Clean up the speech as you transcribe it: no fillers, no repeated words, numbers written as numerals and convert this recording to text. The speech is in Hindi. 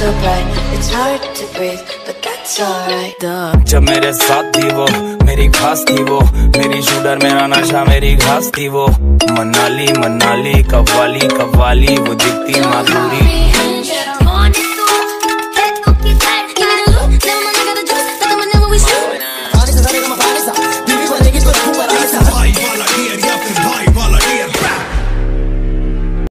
so bright, it's hard to breathe, but that's alright. जब मेरे साथ थी वो, मेरी खास थी वो, मेरी शूटर मेरा नशा मेरी घास थी वो। मनाली मनाली कव्वाली कव्वाली, वो दिखती माधुरी।